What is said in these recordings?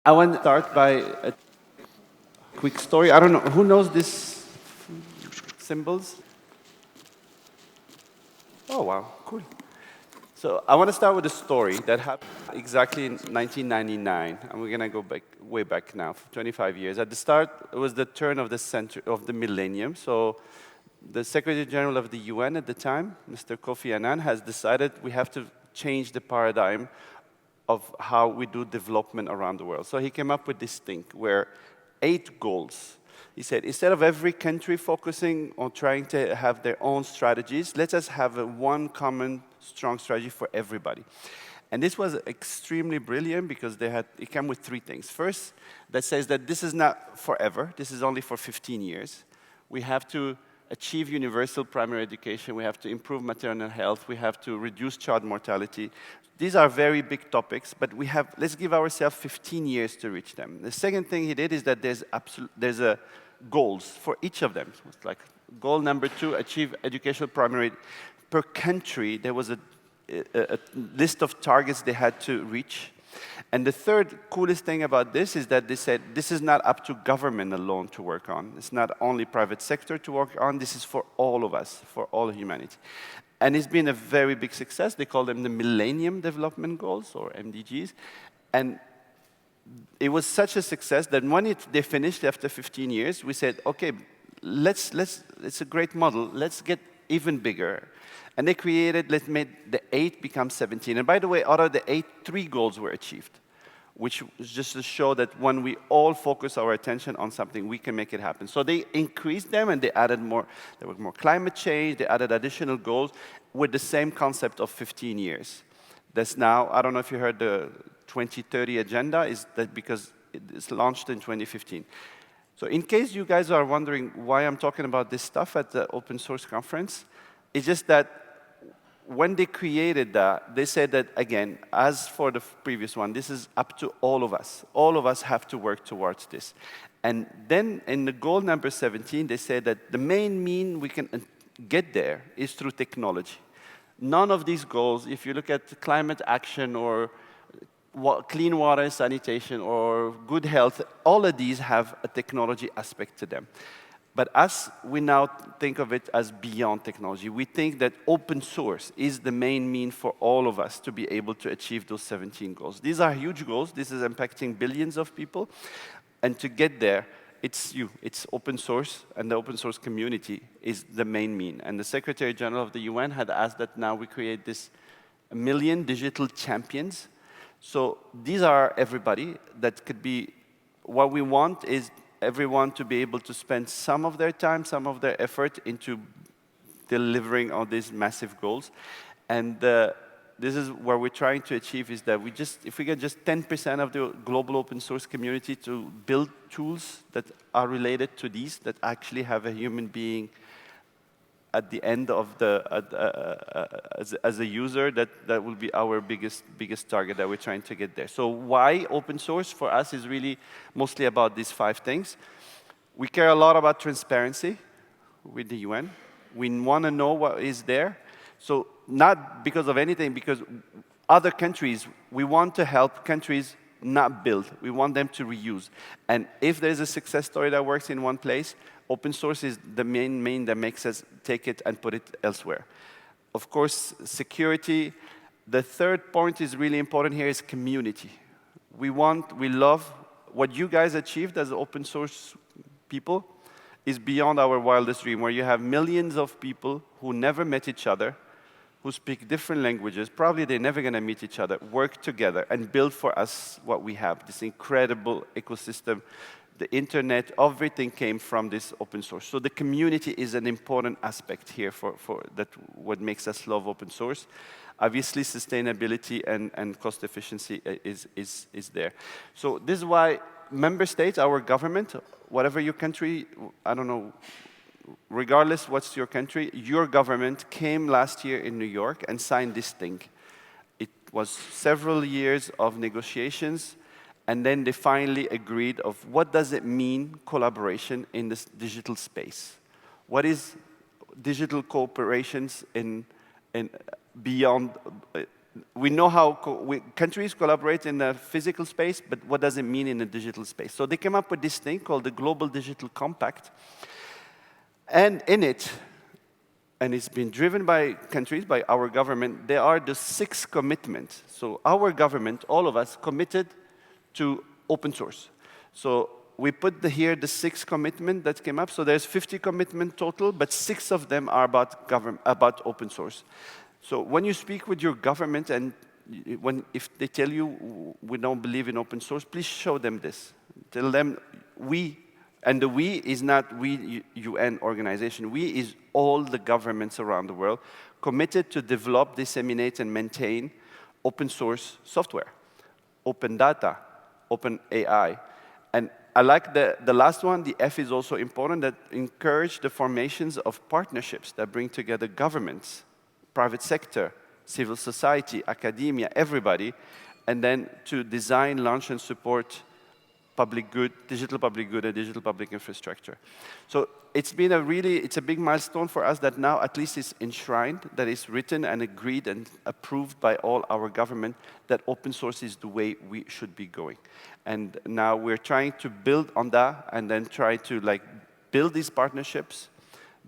I want to start by a quick story. I don't know, who knows these symbols? Oh, wow, cool. So I want to start with a story that happened exactly in 1999, and we're going to go back, way back now, for 25 years. At the start, it was the turn of the century, of the millennium. So the Secretary General of the UN at the time, Mr. Kofi Annan, has decided we have to change the paradigm of how we do development around the world. So he came up with this thing where 8 goals. He said, instead of every country focusing on trying to have their own strategies, let us have one common strong strategy for everybody. And this was extremely brilliant because it came with 3 things. First, that says that this is not forever. This is only for 15 years. We have to achieve universal primary education. We have to improve maternal health. We have to reduce child mortality. These are very big topics, but let's give ourselves 15 years to reach them. The second thing he did is that there's a goals for each of them. It's like goal number 2, achieve educational primary. Per country, there was a list of targets they had to reach. And the third coolest thing about this is that they said this is not up to government alone to work on. It's not only private sector to work on. This is for all of us, for all humanity. And it's been a very big success. They call them the Millennium Development Goals, or MDGs. And it was such a success that when they finished after 15 years, we said, okay, it's a great model. Let's get even bigger. And let's make the 8 become 17. And by the way, out of the 8, 3 goals were achieved, which was just to show that when we all focus our attention on something, we can make it happen. So they increased them and they added more. There was more climate change. They added additional goals with the same concept of 15 years. That's now, I don't know if you heard the 2030 agenda, is that because it's launched in 2015. So in case you guys are wondering why I'm talking about this stuff at the open source conference, it's just that when they created that, they said that, again, as for the previous one, this is up to all of us. All of us have to work towards this. And then in the goal number 17, they said that the main mean we can get there is through technology. None of these goals, if you look at climate action or clean water and sanitation or good health, all of these have a technology aspect to them. But we now think of it as beyond technology. We think that open source is the main mean for all of us to be able to achieve those 17 goals. These are huge goals. This is impacting billions of people. And to get there, it's open source, and the open source community is the main mean. And the Secretary General of the UN had asked that now we create this 1 million digital champions. So these are everybody that could be, what we want is everyone to be able to spend some of their time, some of their effort into delivering on these massive goals. And this is what we're trying to achieve, is that if we get just 10% of the global open source community to build tools that are related to these, that actually have a human being at the end of as a user, that will be our biggest target that we're trying to get there. So why open source for us is really mostly about these 5 things. We care a lot about transparency with the UN. We want to know what is there. So not because of anything, because other countries, we want to help countries not build. We want them to reuse. And if there's a success story that works in one place, open source is the main that makes us take it and put it elsewhere. Of course, security. The third point is really important here is community. We love what you guys achieved as open source people is beyond our wildest dream, where you have millions of people who never met each other, who speak different languages, probably they're never going to meet each other, work together and build for us what we have, this incredible ecosystem. The internet, everything came from this open source. So the community is an important aspect here for that, what makes us love open source. Obviously, sustainability and cost efficiency is there. So this is why member states, our government, whatever your country, I don't know, regardless what's your country, your government came last year in New York and signed this thing. It was several years of negotiations, and then they finally agreed of what does it mean, collaboration in this digital space. What is digital cooperations in beyond we know how countries collaborate in the physical space, but what does it mean in the digital space? So they came up with this thing called the Global Digital Compact. And in it, and it's been driven by countries, by our government, there are the 6 commitments. So our government, all of us, committed to open source. So we put here the 6 commitment that came up. So there's 50 commitment total, but 6 of them are about open source. So when you speak with your government and if they tell you we don't believe in open source, please show them this. Tell them we, and the we is not we UN organization. We is all the governments around the world committed to develop, disseminate, and maintain open source software, open data, open AI. And I like the last one, the F is also important, that encourage the formations of partnerships that bring together governments, private sector, civil society, academia, everybody, and then to design, launch, and support public good, and digital public infrastructure. So it's been it's a big milestone for us that now at least is enshrined, that is written and agreed and approved by all our government, that open source is the way we should be going. And now we're trying to build on that and then try to build these partnerships,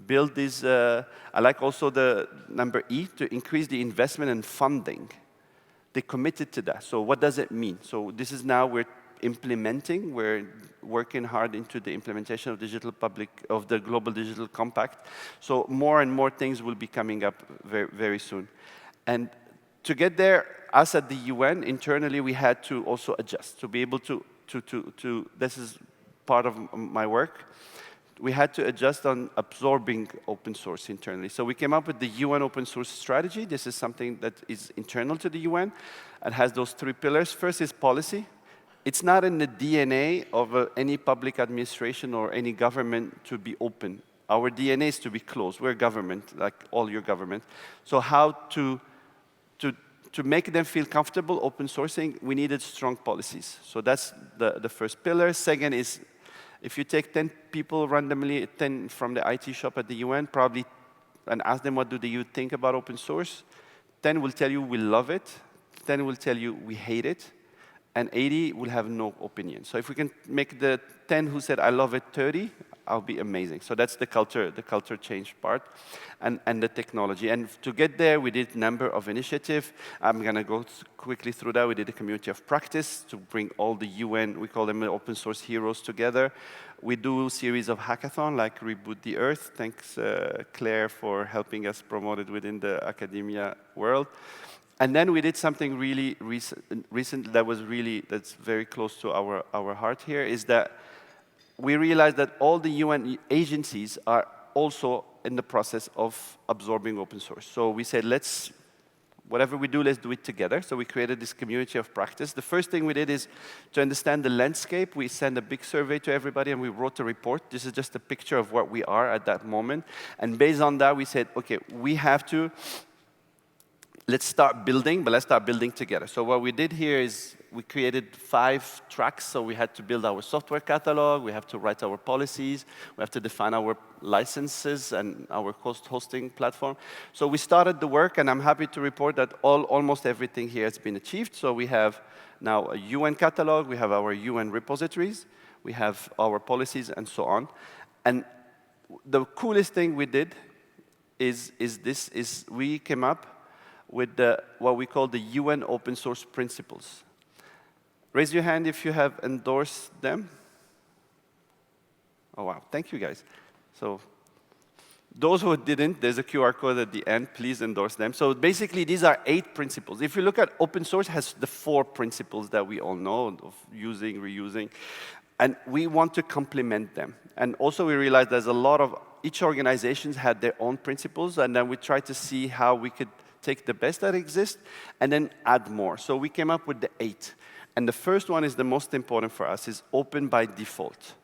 build these, I like also the number E, to increase the investment and funding. They committed to that. So what does it mean? So this is now we're implementing, we're working hard into the implementation of the Global Digital Compact. So more and more things will be coming up very, very soon. And to get there, us at the UN, internally, we had to also adjust to be able to this is part of my work, we had to adjust on absorbing open source internally. So we came up with the UN open source strategy. This is something that is internal to the UN and has those 3 pillars. First is policy. It's not in the DNA of any public administration or any government to be open. Our DNA is to be closed. We're government, like all your government. So how to make them feel comfortable open sourcing, we needed strong policies. So that's the first pillar. Second is, if you take 10 people randomly, 10 from the IT shop at the UN, probably, and ask them what do you think about open source, 10 will tell you we love it, 10 will tell you we hate it, and 80 will have no opinion. So if we can make the 10 who said I love it 30, I'll be amazing. So that's the culture change part, and the technology. And to get there, we did a number of initiatives. I'm going to go quickly through that. We did a community of practice to bring all the UN, we call them open source heroes, together. We do a series of hackathon, like Reboot the Earth. Thanks, Claire, for helping us promote it within the academia world. And then we did something really recent that's very close to our heart here, is that we realized that all the UN agencies are also in the process of absorbing open source. So we said, whatever we do, let's do it together. So we created this community of practice. The first thing we did is to understand the landscape. We sent a big survey to everybody, and we wrote a report. This is just a picture of what we are at that moment. And based on that, we said, OK, we have to, let's start building, but let's start building together. So what we did here is we created 5 tracks. So we had to build our software catalog. We have to write our policies. We have to define our licenses and our hosting platform. So we started the work, and I'm happy to report that almost everything here has been achieved. So we have now a UN catalog. We have our UN repositories. We have our policies, and so on. And the coolest thing we did is we came up with what we call the UN open source principles. Raise your hand if you have endorsed them. Oh, wow. Thank you, guys. So those who didn't, there's a QR code at the end. Please endorse them. So basically, these are 8 principles. If you look at open source, it has the 4 principles that we all know of using, reusing. And we want to complement them. And also, we realized there's a lot of, each organization had their own principles. And then we tried to see how we could take the best that exists and then add more. So we came up with the 8. And the first one is the most important for us, is open by default.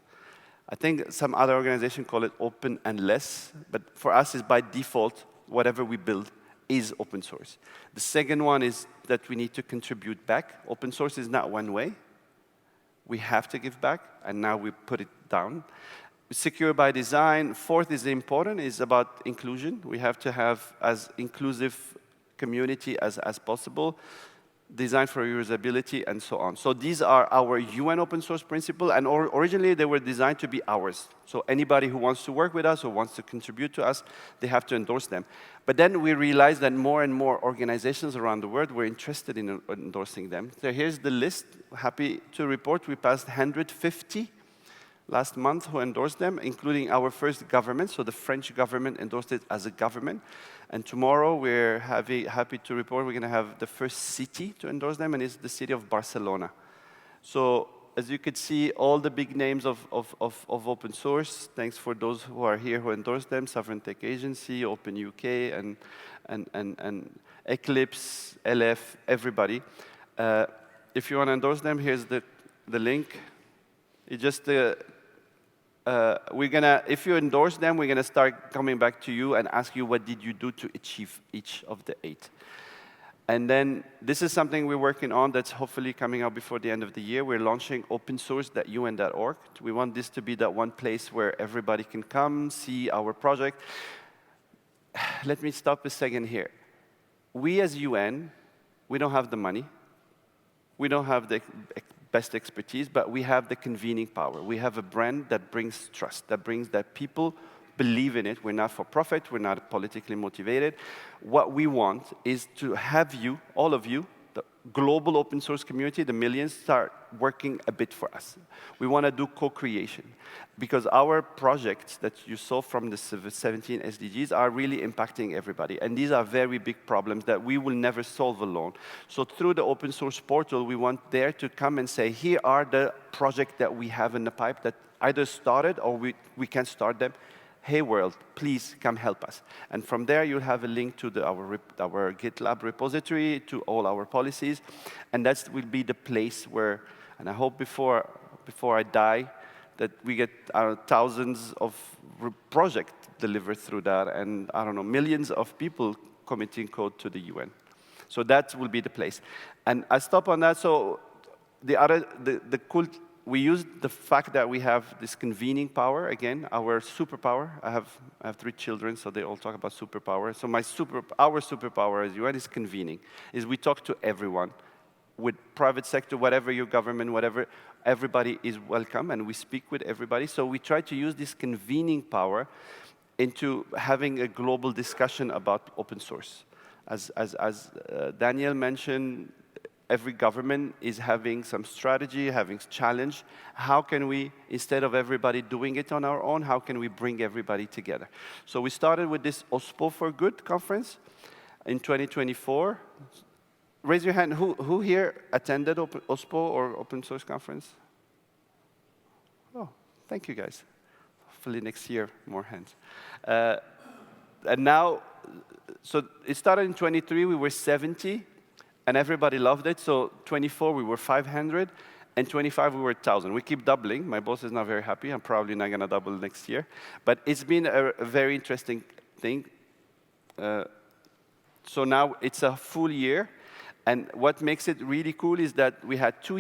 I think some other organizations call it open and less, but for us, it's by default, whatever we build is open source. The second one is that we need to contribute back. Open source is not one way. We have to give back, and now we put it down. Secure by design. Fourth is important, is about inclusion. We have to have as inclusive community as possible, design for reusability, and so on. So these are our UN open source principles, and originally they were designed to be ours. So anybody who wants to work with us or wants to contribute to us, they have to endorse them. But then we realized that more and more organizations around the world were interested in endorsing them. So here's the list. Happy to report we passed 150 last month who endorsed them, including our first government. So the French government endorsed it as a government. And tomorrow we're happy to report we're going to have the first city to endorse them, and it's the city of Barcelona. So as you could see, all the big names of open source, thanks for those who are here who endorsed them, Sovereign Tech Agency, Open UK, and Eclipse, LF, everybody. If you want to endorse them, here's the link. It just if you endorse them, we're gonna start coming back to you and ask you what did you do to achieve each of the 8. And then this is something we're working on that's hopefully coming out before the end of the year. We're launching opensource.un.org. We want this to be that one place where everybody can come, see our project. Let me stop a second here. We as UN, we don't have the money. We don't have the best expertise, but we have the convening power. We have a brand that brings trust, that people believe in it. We're not for profit, we're not politically motivated. What we want is to have you, all of you, the global open source community, the millions, start working a bit for us. We want to do co-creation because our projects that you saw from the 17 SDGs are really impacting everybody. And these are very big problems that we will never solve alone. So through the open source portal, we want there to come and say, here are the projects that we have in the pipe that either started or we can start them. Hey world, please come help us. And from there, you'll have a link to our GitLab repository, to all our policies. And that will be the place where, and I hope before I die, that we get thousands of projects delivered through that, and I don't know, millions of people committing code to the UN. So that will be the place. And I stop on that. So the cool, we use the fact that we have this convening power, again, our superpower. I have 3 children, so they all talk about superpower. So our superpower as UN is convening, is we talk to everyone. With private sector, whatever your government, whatever, everybody is welcome, and we speak with everybody. So we try to use this convening power into having a global discussion about open source. As Daniel mentioned, every government is having some strategy, having challenge. How can we, instead of everybody doing it on our own, how can we bring everybody together? So we started with this OSPO for Good conference in 2024. Raise your hand, who here attended OSPO or open source conference? Oh, thank you guys. Hopefully next year, more hands. And now, so it started in 23, we were 70. And everybody loved it. So 24, we were 500, and 25, we were 1,000. We keep doubling. My boss is not very happy. I'm probably not going to double next year. But it's been a very interesting thing. So now it's a full year. And what makes it really cool is that we had 2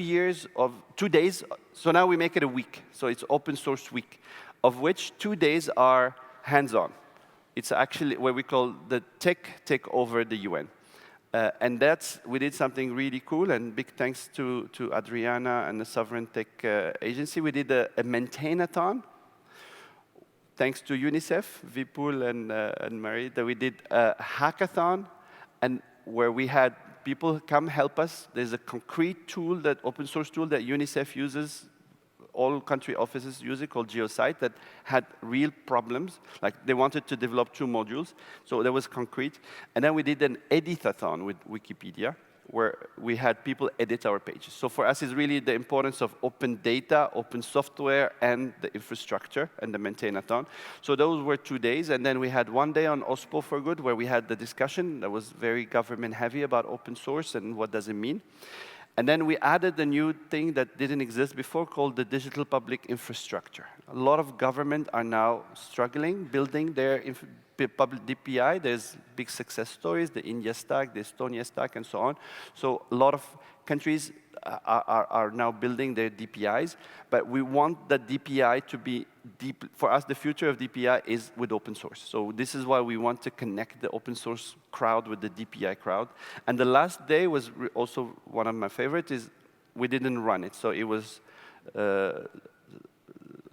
days. So now we make it a week. So it's open source week, of which 2 days are hands-on. It's actually what we call the tech take over the UN. And we did something really cool, and big thanks to Adriana and the Sovereign Tech Agency. We did a maintain-a-thon. Thanks to UNICEF, Vipul and Marie, that we did a hackathon, and where we had people come help us. There's a concrete tool, that open source tool that UNICEF uses, all country offices use it, called GeoSite, that had real problems. Like they wanted to develop 2 modules, so that was concrete. And then we did an edit-a-thon with Wikipedia, where we had people edit our pages. So for us, it's really the importance of open data, open software, and the infrastructure, and the maintain-a-thon. So those were 2 days, and then we had 1 day on OSPO for Good, where we had the discussion that was very government-heavy about open source and what does it mean. And then we added a new thing that didn't exist before called the digital public infrastructure. A lot of governments are now struggling, building their public DPI. There's big success stories, the India stack, the Estonia stack, and so on. So a lot of countries are now building their DPIs, but we want the DPI to be for us, the future of DPI is with open source. So this is why we want to connect the open source crowd with the DPI crowd. And the last day was also one of my favorites. Is we didn't run it, so it was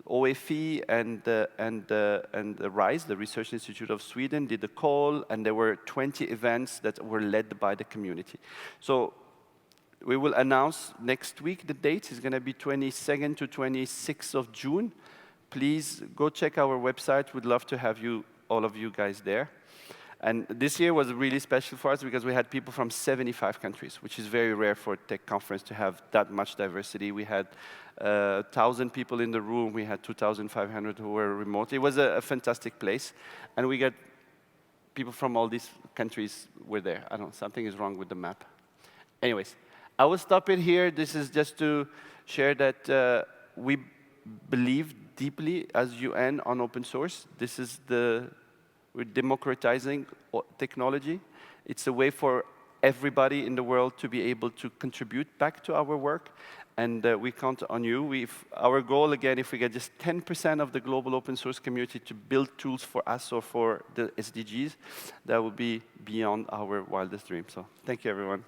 OFE and RISE, the Research Institute of Sweden, did a call, and there were 20 events that were led by the community. So we will announce next week the date. It's going to be 22nd to 26th of June. Please go check our website. We'd love to have you, all of you guys there. And this year was really special for us because we had people from 75 countries, which is very rare for a tech conference to have that much diversity. We had 1,000 people in the room. We had 2,500 who were remote. It was a fantastic place. And we got people from all these countries were there. I don't know, something is wrong with the map. Anyways, I will stop it here. This is just to share that we believe deeply as UN on open source. This is we're democratizing technology. It's a way for everybody in the world to be able to contribute back to our work, and we count on you. Our goal, again, if we get just 10% of the global open source community to build tools for us or for the SDGs, that would be beyond our wildest dreams. So thank you, everyone.